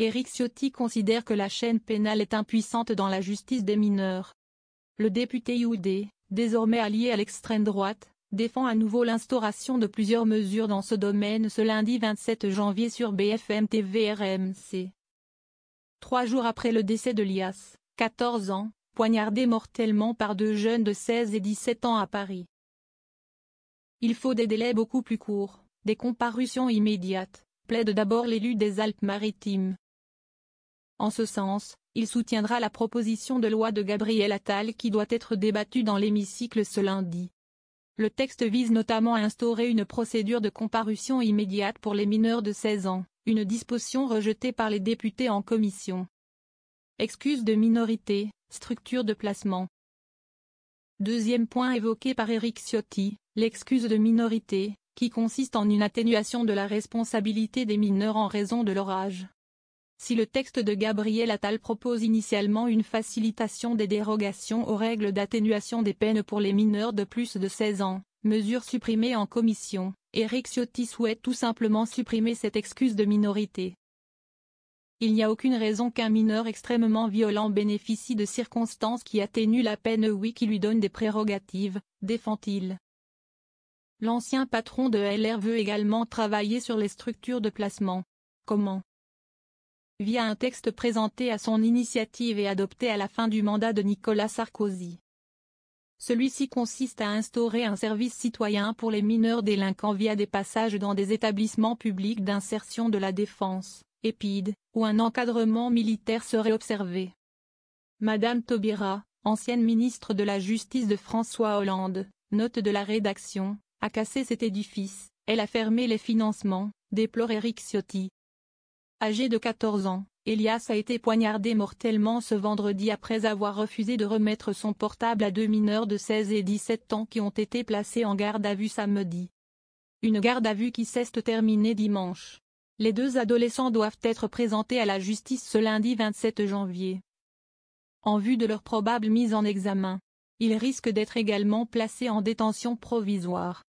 Éric Ciotti considère que la chaîne pénale est impuissante dans la justice des mineurs. Le député UD, désormais allié à l'extrême droite, défend à nouveau l'instauration de plusieurs mesures dans ce domaine ce lundi 27 janvier sur BFM TV RMC. 3 jours après le décès de Lias, 14 ans, poignardé mortellement par 2 jeunes de 16 et 17 ans à Paris. Il faut des délais beaucoup plus courts, des comparutions immédiates, plaide d'abord l'élu des Alpes-Maritimes. En ce sens, il soutiendra la proposition de loi de Gabriel Attal qui doit être débattue dans l'hémicycle ce lundi. Le texte vise notamment à instaurer une procédure de comparution immédiate pour les mineurs de 16 ans, une disposition rejetée par les députés en commission. Excuse de minorité, structure de placement. Deuxième point évoqué par Éric Ciotti, l'excuse de minorité, qui consiste en une atténuation de la responsabilité des mineurs en raison de leur âge. Si le texte de Gabriel Attal propose initialement une facilitation des dérogations aux règles d'atténuation des peines pour les mineurs de plus de 16 ans, mesure supprimée en commission, Éric Ciotti souhaite tout simplement supprimer cette excuse de minorité. Il n'y a aucune raison qu'un mineur extrêmement violent bénéficie de circonstances qui atténuent la peine ou qui lui donnent des prérogatives, défend-il. L'ancien patron de LR veut également travailler sur les structures de placement. Comment ? Via un texte présenté à son initiative et adopté à la fin du mandat de Nicolas Sarkozy. Celui-ci consiste à instaurer un service citoyen pour les mineurs délinquants via des passages dans des établissements publics d'insertion de la défense, EPID, où un encadrement militaire serait observé. Madame Taubira, ancienne ministre de la Justice de François Hollande, note de la rédaction, a cassé cet édifice, elle a fermé les financements, déplore Éric Ciotti. Âgé de 14 ans, Elias a été poignardé mortellement ce vendredi après avoir refusé de remettre son portable à 2 mineurs de 16 et 17 ans qui ont été placés en garde à vue samedi. Une garde à vue qui s'est terminée dimanche. Les 2 adolescents doivent être présentés à la justice ce lundi 27 janvier. En vue de leur probable mise en examen, ils risquent d'être également placés en détention provisoire.